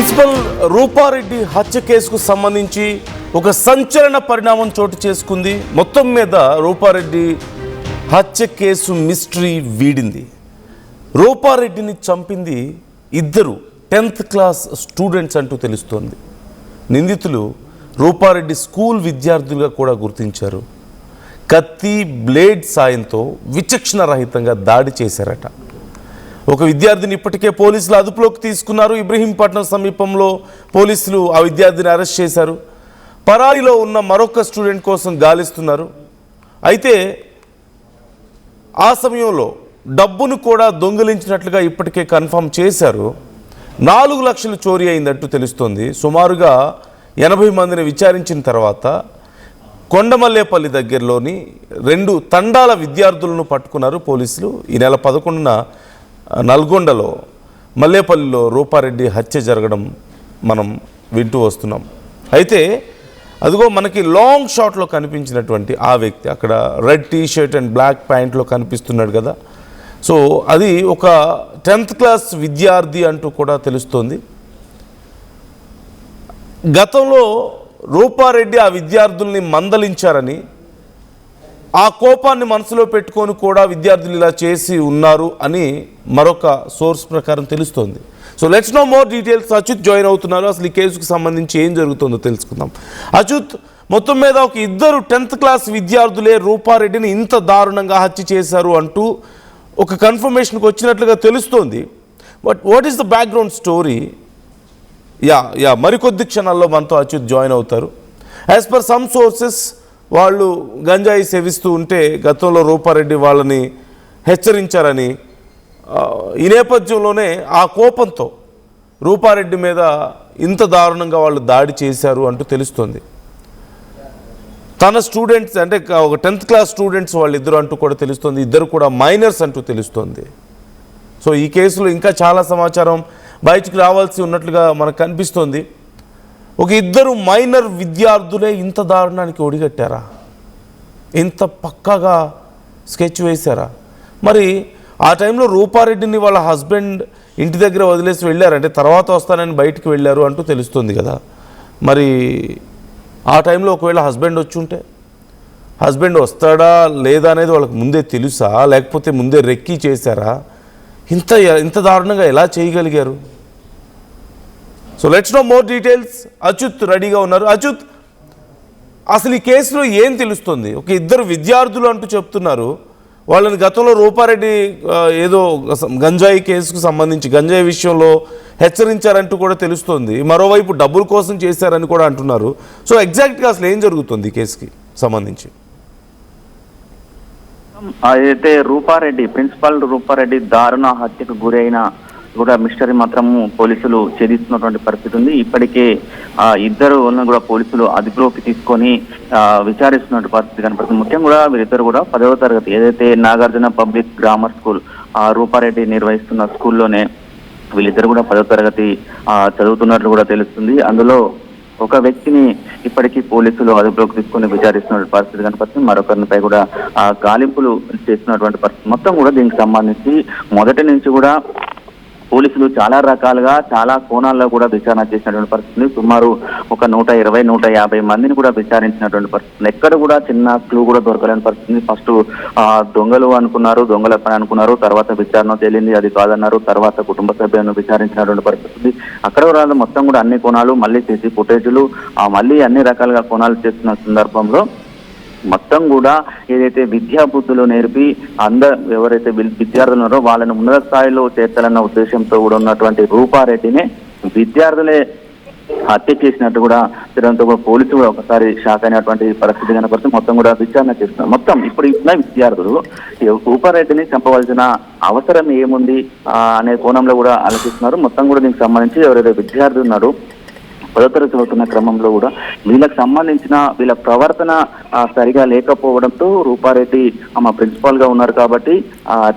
Principal Rupa Reddy హత్య కేసుకు సంబంధించి ఒక సంచలన పరిణామం చోటు చేసుకుంది. మొత్తం మీద రూపారెడ్డి హత్య కేసు మిస్టరీ వీడింది. రూపారెడ్డిని చంపింది ఇద్దరు 10th క్లాస్ స్టూడెంట్స్ అంటూ తెలుస్తోంది. నిందితులు రూపారెడ్డి స్కూల్ విద్యార్థులుగా కూడా గుర్తించారు. కత్తి బ్లేడ్ సాయంతో విచక్షణ రహితంగా దాడి చేశారట. ఒక విద్యార్థిని ఇప్పటికే పోలీసులు అదుపులోకి తీసుకున్నారు. ఇబ్రహీంపట్నం సమీపంలో పోలీసులు ఆ విద్యార్థిని అరెస్ట్ చేశారు. పరారీలో ఉన్న మరొక స్టూడెంట్ కోసం గాలిస్తున్నారు. అయితే ఆ సమయంలో డబ్బును కూడా దొంగిలించినట్లుగా ఇప్పటికే కన్ఫర్మ్ చేశారు. 4 లక్షలు చోరీ అయిందంటూ తెలుస్తోంది. సుమారుగా 80 మందిని విచారించిన తర్వాత కొండమల్లేపల్లి దగ్గరలోని 2 తండాల విద్యార్థులను పట్టుకున్నారు పోలీసులు. ఈ నెల 11న నల్గొండలో మల్లేపల్లిలో రూపారెడ్డి హత్య జరగడం మనం వింటూ వస్తున్నాం. అయితే అదిగో మనకి లాంగ్ షాట్లో కనిపించినటువంటి ఆ వ్యక్తి అక్కడ red T shirt and black ప్యాంట్లో కనిపిస్తున్నాడు కదా. సో అది ఒక 10th క్లాస్ విద్యార్థి అంటూ కూడా తెలుస్తోంది. గతంలో రూపారెడ్డి ఆ విద్యార్థుల్ని మందలించారని, ఆ కోపాన్ని మనసులో పెట్టుకొని కూడా విద్యార్థులు ఇలా చేసి ఉన్నారు అని మరొక సోర్స్ ప్రకారం తెలుస్తోంది. So let's know more details. Achyut join అవుతున్నారు. అసలు ఈ కేసుకు సంబంధించి ఏం జరుగుతుందో తెలుసుకుందాం. అచ్యుత్, మొత్తం మీద ఒక ఇద్దరు 10th క్లాస్ విద్యార్థులే రూపారెడ్డిని ఇంత దారుణంగా హత్య చేశారు అంటూ ఒక కన్ఫర్మేషన్కి వచ్చినట్లుగా తెలుస్తోంది. But what is the background story? మరికొద్ది క్షణాల్లో మనతో అచ్యుత్ జాయిన్ అవుతారు. యాజ్ పర్ సమ్ సోర్సెస్ వాళ్ళు గంజాయి సేవిస్తూ ఉంటే గతంలో రూపారెడ్డి వాళ్ళని హెచ్చరించారని, ఈ నేపథ్యంలోనే ఆ కోపంతో రూపారెడ్డి మీద ఇంత దారుణంగా వాళ్ళు దాడి చేశారు అంటూ తెలుస్తోంది. తన స్టూడెంట్స్ అంటే ఒక 10th క్లాస్ స్టూడెంట్స్ వాళ్ళిద్దరు అంటూ కూడా తెలుస్తోంది. ఇద్దరు కూడా మైనర్స్ అంటూ తెలుస్తోంది. సో ఈ కేసులో ఇంకా చాలా సమాచారం బయటికి రావాల్సి ఉన్నట్లుగా మనకు కనిపిస్తోంది. ఒక ఇద్దరు మైనర్ విద్యార్థులే ఇంత దారుణానికి ఒడిగట్టారా? ఇంత పక్కాగా స్కెచ్ వేశారా? మరి ఆ టైంలో రూపారెడ్డిని వాళ్ళ హస్బెండ్ ఇంటి దగ్గర వదిలేసి వెళ్ళారంటే తర్వాత వస్తానని బయటికి వెళ్ళారు అంటూ తెలుస్తుంది కదా. మరి ఆ టైంలో ఒకవేళ హస్బెండ్ వచ్చి ఉంటే, హస్బెండ్ వస్తాడా లేదా అనేది వాళ్ళకి ముందే తెలుసా, లేకపోతే ముందే రెక్కీ చేశారా? ఇంత దారుణంగా ఎలా చేయగలిగారు? So let's know more details. Achyut రెడీగా ఉన్నారు. అచ్యుత్, అసలు ఈ కేసులో ఏం తెలుస్తుంది? ఒక ఇద్దరు విద్యార్థులు అంటూ చెప్తున్నారు. వాళ్ళని గతంలో రూపారెడ్డి ఏదో గంజాయి కేసుకు సంబంధించి గంజాయి విషయంలో హెచ్చరించారంటూ కూడా తెలుస్తోంది. మరోవైపు డబ్బుల కోసం చేశారని కూడా అంటున్నారు. సో ఎగ్జాక్ట్గా అసలు ఏం జరుగుతుంది ఈ కేసుకి సంబంధించి? అయితే రూపారెడ్డి, ప్రిన్సిపల్ రూపారెడ్డి దారుణ హత్యకు గురైన కూడా మిస్టరీ మాత్రము పోలీసులు ఛేదిస్తున్నటువంటి పరిస్థితి ఉంది. ఇప్పటికే ఇద్దరు కూడా పోలీసులు అదుపులోకి తీసుకొని విచారిస్తున్నటువంటి పరిస్థితి కనపడుతుంది. ముఖ్యంగా కూడా వీరిద్దరు కూడా 10వ తరగతి ఏదైతే Nagarjuna public grammar school Rupa Reddy నిర్వహిస్తున్న స్కూల్లోనే వీళ్ళిద్దరు కూడా 10వ తరగతి చదువుతున్నట్లు కూడా తెలుస్తుంది. అందులో ఒక వ్యక్తిని ఇప్పటికీ పోలీసులు అదుపులోకి తీసుకుని విచారిస్తున్న పరిస్థితి కనపడుతుంది. మరొకరిపై కూడా గాలింపులు చేస్తున్నటువంటి పరిస్థితి. మొత్తం కూడా దీనికి సంబంధించి మొదటి నుంచి కూడా పోలీసులు చాలా రకాలుగా చాలా కోణాల్లో కూడా విచారణ చేసినటువంటి పరిస్థితి. సుమారు ఒక 120-150 మందిని కూడా విచారించినటువంటి పరిస్థితి. ఎక్కడ కూడా చిన్న క్లూ కూడా దొరకలేని పరిస్థితి. ఫస్ట్ దొంగలు అనుకున్నారు, దొంగల పని అనుకున్నారు. తర్వాత విచారణ తేలింది అది కాదన్నారు. తర్వాత కుటుంబ సభ్యులను విచారించినటువంటి పరిస్థితి. అక్కడ కూడా మొత్తం కూడా అన్ని కోణాలు, మళ్ళీ సీసీ ఫుటేజీలు, మళ్ళీ అన్ని రకాలుగా కోణాలు చేస్తున్న సందర్భంలో మొత్తం కూడా ఏదైతే విద్యా బుద్ధులు నేర్పి ఎవరైతే విద్యార్థులు ఉన్నారో వాళ్ళని ఉన్నత స్థాయిలో చేర్చాలన్న ఉద్దేశంతో కూడా ఉన్నటువంటి రూపారెడ్డిని విద్యార్థులే హత్య చేసినట్టు కూడా తిరంతో పోలీసులు కూడా ఒకసారి షాక్ అయినటువంటి పరిస్థితి కనపడుతుంది. మొత్తం కూడా విచారణ చేస్తున్నారు. మొత్తం ఇప్పుడు ఉన్న విద్యార్థులు రూపారెడ్డిని చంపవలసిన అవసరం ఏముంది అనే కోణంలో కూడా ఆలోచిస్తున్నారు. మొత్తం కూడా దీనికి సంబంధించి ఎవరైతే విద్యార్థులు ఉన్నారో 10వ తరగతి చదువుతున్న క్రమంలో కూడా వీళ్ళకి సంబంధించిన వీళ్ళ ప్రవర్తన సరిగా లేకపోవడంతో రూపారెడ్డి ప్రిన్సిపాల్ గా ఉన్నారు కాబట్టి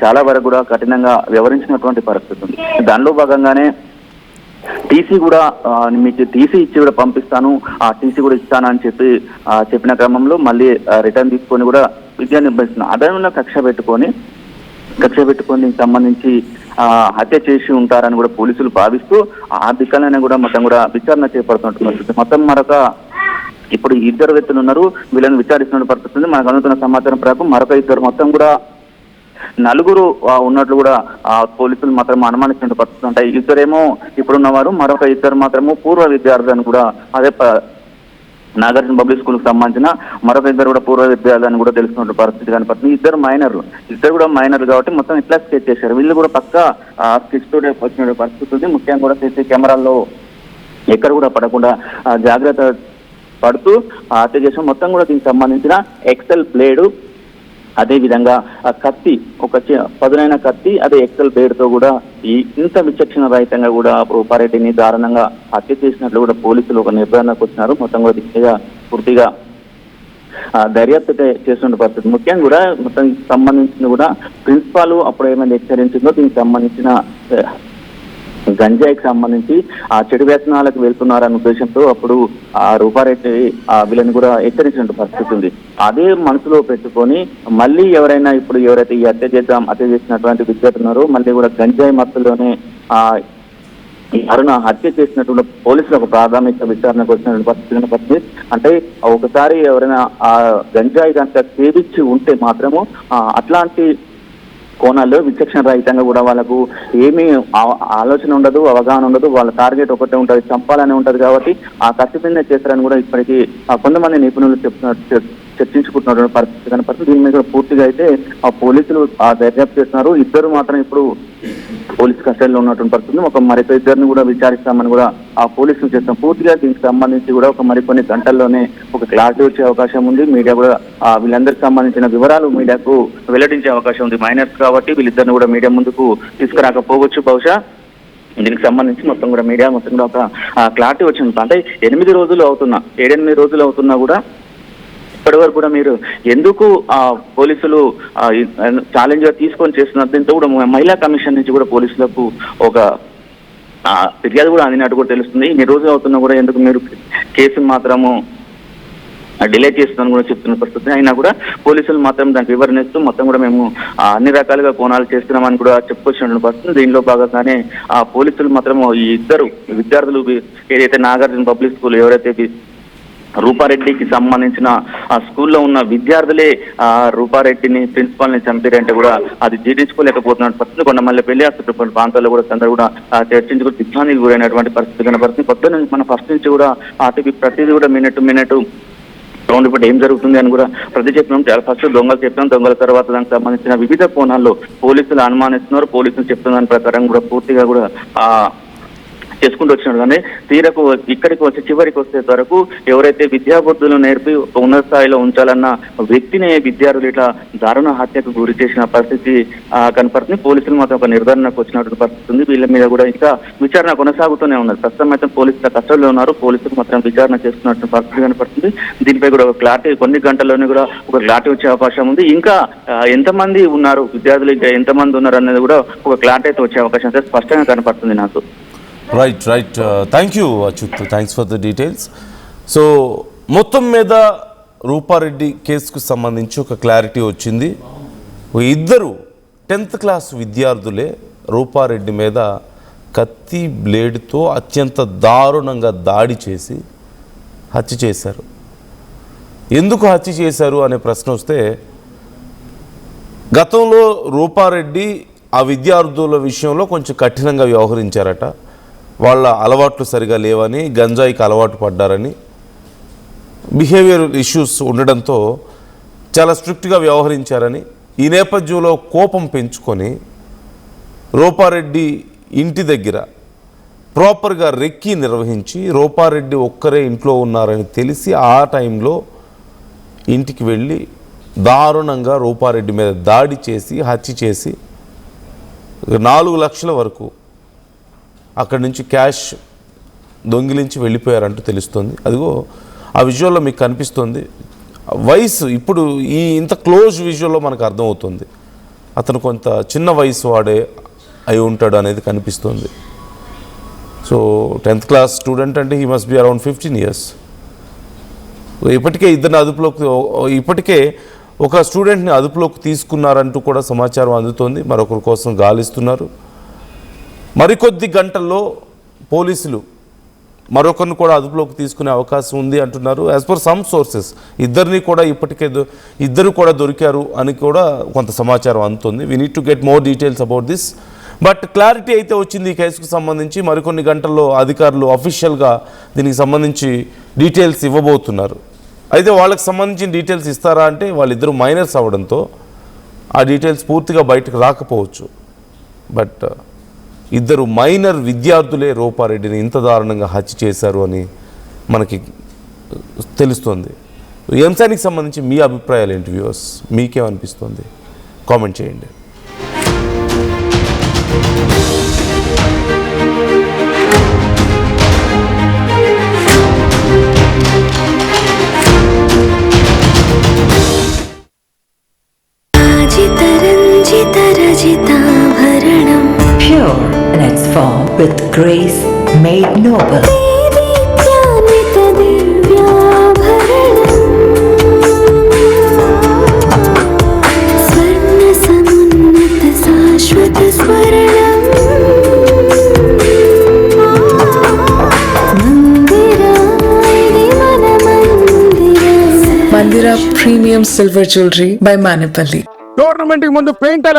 చాలా వరకు కూడా కఠినంగా వ్యవహరించినటువంటి పరిస్థితి ఉంది. దానిలో భాగంగానే టీసీ కూడా మీకు టీసీ ఇచ్చి కూడా పంపిస్తాను, ఆ టీసీ కూడా ఇస్తానని చెప్పిన క్రమంలో మళ్ళీ రిటర్న్ తీసుకొని కూడా విద్యా నిర్వహిస్తున్నారు. అదనంలో కక్ష పెట్టుకొని దీనికి సంబంధించి హత్య చేసి ఉంటారని కూడా పోలీసులు భావిస్తూ ఆ దిక్కలనే కూడా మొత్తం కూడా విచారణ చేపడుతున్నట్టు మొత్తం మరొక ఇప్పుడు ఇద్దరు వ్యక్తులు ఉన్నారు, వీళ్ళని విచారిస్తున్న పరిస్థితి ఉంది. మనకు అందుతున్న సమాచారం ప్రకారం మరొక ఇద్దరు మొత్తం కూడా నలుగురు ఉన్నట్లు కూడా పోలీసులు మాత్రం అనుమానిస్తున్న పరిస్థితి ఉంటాయి. ఇద్దరేమో ఇప్పుడున్నవారు, మరొక ఇద్దరు మాత్రము పూర్వ విద్యార్థులను కూడా అదే నాగార్జున పబ్లిక్ స్కూల్ కు సంబంధించిన మరొక ఇద్దరు కూడా పూర్వ విద్యార్థులను కూడా తెలుసుకున్న పరిస్థితి కనపడుతుంది. ఇద్దరు కూడా మైనర్లు కాబట్టి మొత్తం ఇట్లా స్కెచ్ చేశారు. వీళ్ళు కూడా పక్క స్కెచ్ తోటే వచ్చిన పరిస్థితి ఉంది. ముఖ్యంగా కూడా సీసీ కెమెరాల్లో ఎక్కడ కూడా పడకుండా జాగ్రత్త పడుతూ హత్య చేసిన మొత్తం కూడా దీనికి సంబంధించిన ఎక్సెల్ బ్లేడు, అదే విధంగా కత్తి, ఒక పదునైన కత్తి, అదే ఎక్సెల్ బ్లేడ్ తో కూడా ఇంత విచక్షణ రహితంగా కూడా రూపారెడ్డిని దారుణంగా హత్య చేసినట్లు కూడా పోలీసులు ఒక నిర్ధారణకు వచ్చినారు. మొత్తం కూడా దిశగా పూర్తిగా దర్యాప్తు చేస్తున్న పరిస్థితి. ముఖ్యంగా కూడా మొత్తం సంబంధించిన కూడా ప్రిన్సిపాల్ అప్పుడు ఏమైనా హెచ్చరించిందో దీనికి సంబంధించిన గంజాయికి సంబంధించి చెడు వ్యసనాలకు వెళ్తున్నారన్న ఉద్దేశంతో అప్పుడు రూపారెడ్డి వీళ్ళని కూడా హెచ్చరించిన పరిస్థితి ఉంది. అదే మనసులో పెట్టుకొని మళ్ళీ ఎవరైతే ఈ హత్య చేసినటువంటి విద్యార్థులు ఉన్నారో మళ్ళీ కూడా గంజాయి మత్తులోనే అరుణ హత్య చేసినటువంటి పోలీసులు ఒక ప్రాథమిక విచారణకు వచ్చిన పరిస్థితి. అంటే ఒకసారి ఎవరైనా ఆ గంజాయి కనుక సేవించి ఉంటే మాత్రము అట్లాంటి కోణాల్లో విచక్షణ రహితంగా కూడా వాళ్ళకు ఏమీ ఆలోచన ఉండదు, అవగాహన ఉండదు. వాళ్ళ టార్గెట్ ఒకటే ఉంటుంది, చంపాలని ఉంటది. కాబట్టి ఆ కసిపిందే చేస్తారని కూడా ఇప్పటికీ కొంతమంది నిపుణులు చర్చించుకుంటున్నటువంటి పరిస్థితి కనపడుతుంది. దీని మీద పూర్తిగా అయితే పోలీసులు దర్యాప్తు చేస్తున్నారు. ఇద్దరు మాత్రం ఇప్పుడు పోలీసు కస్టడీలో ఉన్నటువంటి పరిస్థితి. ఒక మరొక ఇద్దరిని కూడా విచారిస్తామని కూడా పోలీసులు చేస్తాం. పూర్తిగా దీనికి సంబంధించి కూడా ఒక మరికొన్ని గంటల్లోనే ఒక క్లారిటీ వచ్చే అవకాశం ఉంది. మీడియా కూడా వీళ్ళందరికి సంబంధించిన వివరాలు మీడియాకు వెల్లడించే అవకాశం ఉంది. మైనర్స్ కాబట్టి వీళ్ళిద్దరిని కూడా మీడియా ముందుకు తీసుకురాకపోవచ్చు బహుశా. దీనికి సంబంధించి మొత్తం కూడా మీడియా మొత్తం కూడా ఒక క్లారిటీ వచ్చింది. అంటే 7-8 రోజులు అవుతున్నా కూడా ఇప్పటి వరకు కూడా మీరు ఎందుకు పోలీసులు ఛాలెంజ్ గా తీసుకొని చేస్తున్నారు. దీంతో కూడా మహిళా కమిషన్ నుంచి కూడా పోలీసులకు ఒక ఫిర్యాదు కూడా అందినట్టు కూడా తెలుస్తుంది. ఇన్ని రోజులు అవుతున్నా కూడా ఎందుకు మీరు కేసును మాత్రము డిలే చేస్తుందని కూడా చెప్తున్న పరిస్థితి. అయినా కూడా పోలీసులు మాత్రం దానికి వివరణ ఇస్తూ మొత్తం కూడా మేము అన్ని రకాలుగా కోణాలు చేస్తున్నామని కూడా చెప్పుకొచ్చినటువంటి పరిస్థితి. దీనిలో భాగంగానే పోలీసులు మాత్రం ఈ ఇద్దరు విద్యార్థులు ఏదైతే నాగార్జున పబ్లిక్ స్కూల్ ఎవరైతే రూపారెడ్డికి సంబంధించిన ఆ స్కూల్లో ఉన్న విద్యార్థులే రూపారెడ్డిని ప్రిన్సిపాల్ ని చంపారంటే కూడా అది జీర్ణించుకోలేకపోతున్న పరిస్థితి. కొండమల్లిపల్లి అసలు ప్రాంతాల్లో కూడా అందరూ కూడా చర్చించుకుని దిగ్భ్రాంతికి గురైనటువంటి పరిస్థితి కనబడుతుంది. కొత్త నుంచి మన ఫస్ట్ నుంచి కూడా ప్రతిదీ కూడా మినిట్ రౌండ్ ఇప్పుడు ఏం జరుగుతుంది అని కూడా ప్రతి చెప్పినాం. ఫస్ట్ దొంగలు చెప్పినాం, దొంగల తర్వాత దానికి సంబంధించిన వివిధ కోణాల్లో పోలీసులు అనుమానిస్తున్నారు. పోలీసులు చెప్తున్న దాని ప్రకారం కూడా పూర్తిగా కూడా చేసుకుంటూ వచ్చినాడు. కానీ తీరకు ఇక్కడికి వచ్చి చివరికి వచ్చే వరకు ఎవరైతే విద్యాబుద్ధులు నేర్పి ఉన్నత స్థాయిలో ఉంచాలన్న వ్యక్తిని విద్యార్థులు ఇట్లా దారుణ హత్యకు గురి చేసిన పరిస్థితి కనపడుతుంది. పోలీసులు మాత్రం ఒక నిర్ధారణకు వచ్చినటువంటి పరిస్థితి ఉంది. వీళ్ళ మీద కూడా ఇంకా విచారణ కొనసాగుతూనే ఉన్నది. ప్రస్తుతం అయితే పోలీసుల కస్టడీలో ఉన్నారు. పోలీసులు మాత్రం విచారణ చేస్తున్నటువంటి పరిస్థితి కనపడుతుంది. దీనిపై కూడా ఒక క్లారిటీ కొన్ని గంటల్లోనే కూడా ఒక క్లారిటీ వచ్చే అవకాశం ఉంది. ఇంకా ఎంతమంది ఉన్నారు విద్యార్థులు, ఇంకా ఎంతమంది ఉన్నారు అనేది కూడా ఒక క్లారిటీ అయితే వచ్చే అవకాశం అయితే స్పష్టంగా కనపడుతుంది నాకు. Right thank you Achyut, thanks for the details. So మొత్తం మీద రూపారెడ్డి కేసుకు సంబంధించి ఒక క్లారిటీ వచ్చింది. ఇద్దరు 10th క్లాస్ విద్యార్థులే రూపారెడ్డి మీద కత్తి బ్లేడ్తో అత్యంత దారుణంగా దాడి చేసి హత్య చేశారు. ఎందుకు హత్య చేశారు అనే ప్రశ్న వస్తే, గతంలో రూపారెడ్డి ఆ విద్యార్థుల విషయంలో కొంచెం కఠినంగా వ్యవహరించారట. వాళ్ళ అలవాట్లు సరిగా లేవని, గంజాయికి అలవాటు పడ్డారని, బిహేవియర్ ఇష్యూస్ ఉండడంతో చాలా స్ట్రిక్ట్గా వ్యవహరించారని, ఈ నేపథ్యంలో కోపం పెంచుకొని రూపారెడ్డి ఇంటి దగ్గర ప్రాపర్గా రెక్కీ నిర్వహించి రూపారెడ్డి ఒక్కరే ఇంట్లో ఉన్నారని తెలిసి ఆ టైంలో ఇంటికి వెళ్ళి దారుణంగా రూపారెడ్డి మీద దాడి చేసి హత్య చేసి 4 లక్షల వరకు అక్కడి నుంచి క్యాష్ దొంగిలించి వెళ్ళిపోయారంటూ తెలుస్తుంది. అదిగో ఆ విజువల్లో మీకు కనిపిస్తుంది. వయసు ఇప్పుడు ఇంత క్లోజ్ విజువల్లో మనకు అర్థమవుతుంది అతను కొంత చిన్న వయసు వాడే అయి ఉంటాడు అనేది కనిపిస్తుంది. సో 10th క్లాస్ స్టూడెంట్ అంటే he must be around 15 years. ఇప్పటికే ఒక స్టూడెంట్ని అదుపులోకి తీసుకున్నారంటూ కూడా సమాచారం అందుతోంది. మరొకరి కోసం గాలిస్తున్నారు. మరికొద్ది గంటల్లో పోలీసులు మరొకరిని కూడా అదుపులోకి తీసుకునే అవకాశం ఉంది అంటున్నారు. యాజ్ పర్ సమ్ సోర్సెస్ ఇద్దరు కూడా దొరికారు అని కూడా కొంత సమాచారం అందుతుంది. We need to get more details about this. But clarity అయితే వచ్చింది ఈ కేసుకు సంబంధించి. మరికొన్ని గంటల్లో అధికారులు అఫీషియల్గా దీనికి సంబంధించి డీటెయిల్స్ ఇవ్వబోతున్నారు. అయితే వాళ్ళకి సంబంధించిన డీటెయిల్స్ ఇస్తారా అంటే వాళ్ళిద్దరూ మైనర్స్ అవ్వడంతో ఆ డీటెయిల్స్ పూర్తిగా బయటకు రాకపోవచ్చు. బట్ ఇద్దరు మైనర్ విద్యార్థులే రూపారెడ్డిని ఇంత దారుణంగా హత్య చేశారు అని మనకి తెలుస్తుంది. ఈ అంశానికి సంబంధించి మీ అభిప్రాయాలు ఏంటి వ్యూవర్స్? మీకేమనిపిస్తుంది? కామెంట్ చేయండి. Pure in its form with grace made noble. Mandira Premium Silver Jewelry by Manipali. Tournament కి ముందు పెయింట్